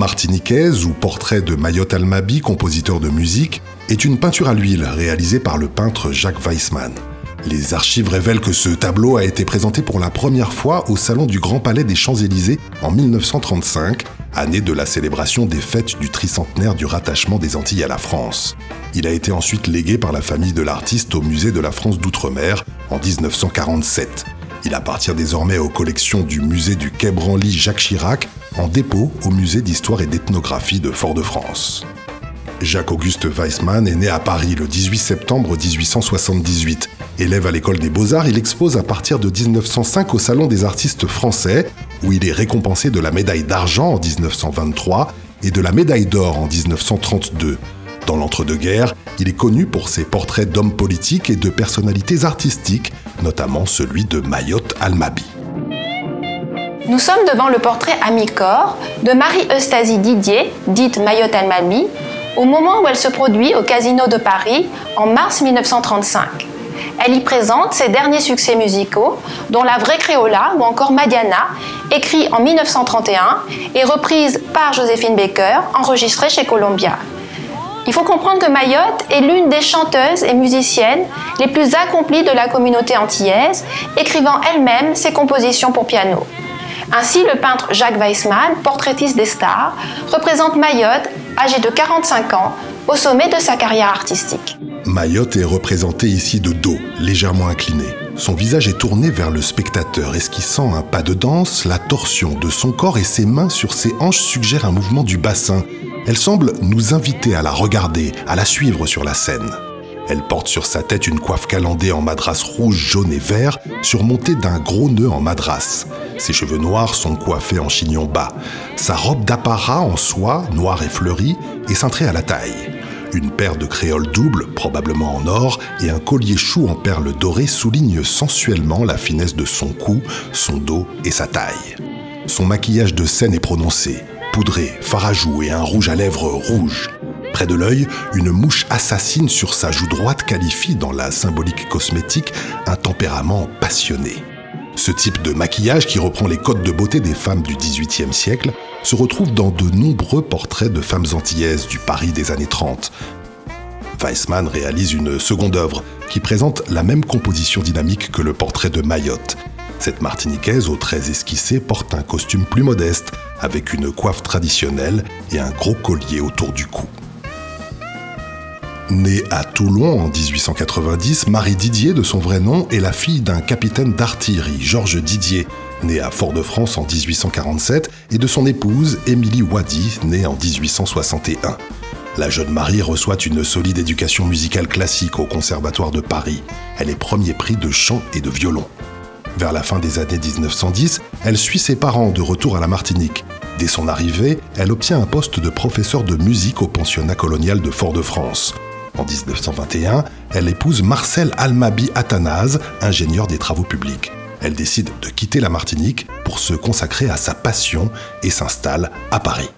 Martiniquaise ou portrait de Mayotte Almaby, compositeur de musique, est une peinture à l'huile réalisée par le peintre Jacques Weissman. Les archives révèlent que ce tableau a été présenté pour la première fois au Salon du Grand Palais des Champs-Élysées en 1935, année de la célébration des fêtes du tricentenaire du rattachement des Antilles à la France. Il a été ensuite légué par la famille de l'artiste au Musée de la France d'Outre-mer en 1947. Il appartient désormais aux collections du musée du Quai Branly Jacques Chirac, en dépôt au musée d'histoire et d'ethnographie de Fort-de-France. Jacques-Auguste Weissman est né à Paris le 18 septembre 1878. Élève à l'école des Beaux-Arts, il expose à partir de 1905 au Salon des artistes français, où il est récompensé de la médaille d'argent en 1923 et de la médaille d'or en 1932. Dans l'entre-deux-guerres, il est connu pour ses portraits d'hommes politiques et de personnalités artistiques, notamment celui de Mayotte Almaby. Nous sommes devant le portrait à mi-corps de Marie-Eustasie Didier, dite Mayotte Almaby, au moment où elle se produit au Casino de Paris en mars 1935. Elle y présente ses derniers succès musicaux, dont La Vraie Créola ou encore Madiana, écrit en 1931 et reprise par Joséphine Baker, enregistrée chez Columbia. Il faut comprendre que Mayotte est l'une des chanteuses et musiciennes les plus accomplies de la communauté antillaise, écrivant elle-même ses compositions pour piano. Ainsi, le peintre Jacques Weissman, portraitiste des stars, représente Mayotte, âgée de 45 ans, au sommet de sa carrière artistique. Mayotte est représentée ici de dos, légèrement incliné. Son visage est tourné vers le spectateur, esquissant un pas de danse. La torsion de son corps et ses mains sur ses hanches suggèrent un mouvement du bassin. Elle semble nous inviter à la regarder, à la suivre sur la scène. Elle porte sur sa tête une coiffe calandée en madras rouge, jaune et vert, surmontée d'un gros nœud en madras. Ses cheveux noirs sont coiffés en chignon bas. Sa robe d'apparat en soie, noire et fleurie, est cintrée à la taille. Une paire de créoles doubles, probablement en or, et un collier chou en perles dorées soulignent sensuellement la finesse de son cou, son dos et sa taille. Son maquillage de scène est prononcé, poudré, fard à joues et un rouge à lèvres rouge. Près de l'œil, une mouche assassine sur sa joue droite qualifie dans la symbolique cosmétique un tempérament passionné. Ce type de maquillage, qui reprend les codes de beauté des femmes du XVIIIe siècle, se retrouve dans de nombreux portraits de femmes antillaises du Paris des années 30. Weissman réalise une seconde œuvre qui présente la même composition dynamique que le portrait de Mayotte. Cette Martiniquaise aux traits esquissés porte un costume plus modeste, avec une coiffe traditionnelle et un gros collier autour du cou. Née à Toulon en 1890, Marie Didier, de son vrai nom, est la fille d'un capitaine d'artillerie, Georges Didier, né à Fort-de-France en 1847, et de son épouse, Émilie Wady, née en 1861. La jeune Marie reçoit une solide éducation musicale classique au Conservatoire de Paris. Elle est premier prix de chant et de violon. Vers la fin des années 1910, elle suit ses parents de retour à la Martinique. Dès son arrivée, elle obtient un poste de professeur de musique au pensionnat colonial de Fort-de-France. En 1921, elle épouse Marcel Almaby Athanase, ingénieur des travaux publics. Elle décide de quitter la Martinique pour se consacrer à sa passion et s'installe à Paris.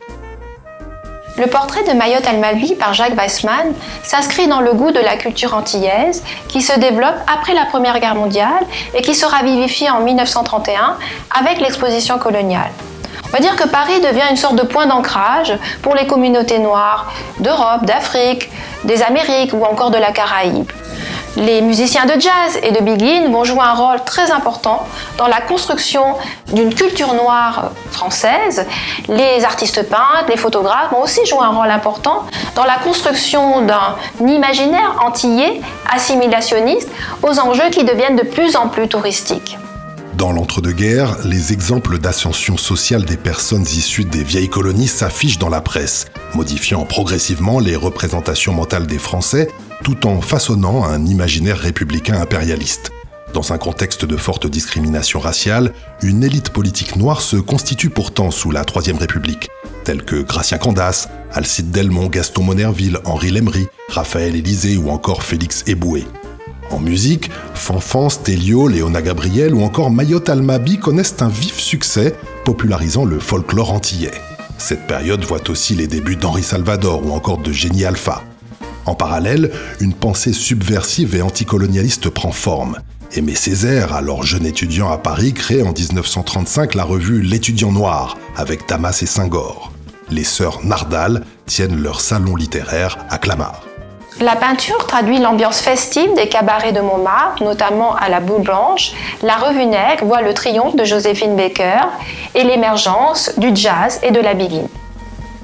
Le portrait de Mayotte Almaby par Jacques Weissman s'inscrit dans le goût de la culture antillaise qui se développe après la Première Guerre mondiale et qui sera vivifiée en 1931 avec l'exposition coloniale. On va dire que Paris devient une sorte de point d'ancrage pour les communautés noires d'Europe, d'Afrique, des Amériques ou encore de la Caraïbe. Les musiciens de jazz et de biguine vont jouer un rôle très important dans la construction d'une culture noire française. Les artistes peintres, les photographes vont aussi jouer un rôle important dans la construction d'un imaginaire antillais assimilationniste aux enjeux qui deviennent de plus en plus touristiques. Dans l'entre-deux-guerres, les exemples d'ascension sociale des personnes issues des vieilles colonies s'affichent dans la presse, modifiant progressivement les représentations mentales des Français, tout en façonnant un imaginaire républicain impérialiste. Dans un contexte de forte discrimination raciale, une élite politique noire se constitue pourtant sous la Troisième République. tels que Gratien Candace, Alcide Delmont, Gaston Monerville, Henri Lemery, Raphaël Élysée ou encore Félix Éboué. En musique, Fanfan, Stélio, Léona Gabriel ou encore Mayotte Almaby connaissent un vif succès, popularisant le folklore antillais. Cette période voit aussi les débuts d'Henri Salvador ou encore de Génie Alpha. En parallèle, une pensée subversive et anticolonialiste prend forme. Aimé Césaire, alors jeune étudiant à Paris, crée en 1935 la revue L'Étudiant Noir, avec Damas et Senghor. Les sœurs Nardal tiennent leur salon littéraire à Clamart. La peinture traduit l'ambiance festive des cabarets de Montmartre, notamment à la Boule Blanche. La Revue Nègre voit le triomphe de Joséphine Baker et l'émergence du jazz et de la biguine.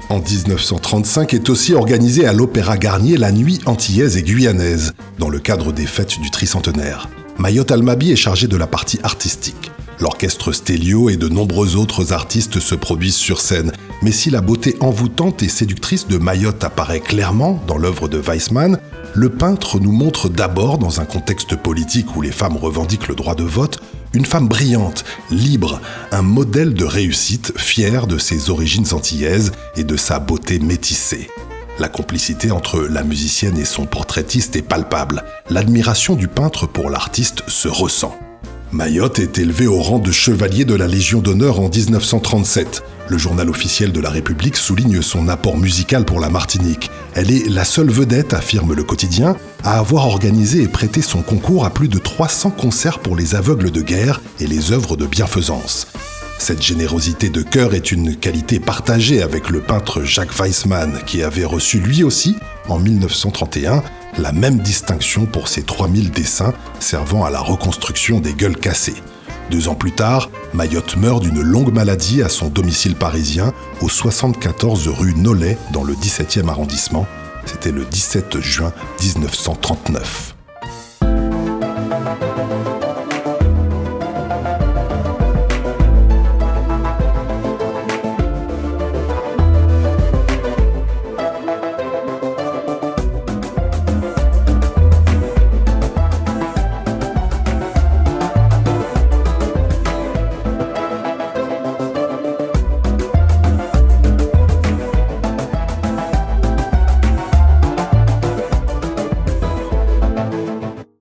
En 1935 est aussi organisée à l'Opéra Garnier la Nuit antillaise et guyanaise, dans le cadre des fêtes du tricentenaire. Mayotte Almaby est chargée de la partie artistique. L'orchestre Stélio et de nombreux autres artistes se produisent sur scène. Mais si la beauté envoûtante et séductrice de Mayotte apparaît clairement dans l'œuvre de Weissman, le peintre nous montre d'abord, dans un contexte politique où les femmes revendiquent le droit de vote, une femme brillante, libre, un modèle de réussite, fière de ses origines antillaises et de sa beauté métissée. La complicité entre la musicienne et son portraitiste est palpable. L'admiration du peintre pour l'artiste se ressent. Mayotte est élevée au rang de chevalier de la Légion d'honneur en 1937. Le journal officiel de la République souligne son apport musical pour la Martinique. Elle est la seule vedette, affirme le quotidien, à avoir organisé et prêté son concours à plus de 300 concerts pour les aveugles de guerre et les œuvres de bienfaisance. Cette générosité de cœur est une qualité partagée avec le peintre Jacques Weissman, qui avait reçu lui aussi, en 1931, la même distinction pour ses 3000 dessins servant à la reconstruction des gueules cassées. 2 ans plus tard, Mayotte meurt d'une longue maladie à son domicile parisien, au 74 rue Nollet, dans le 17e arrondissement. C'était le 17 juin 1939.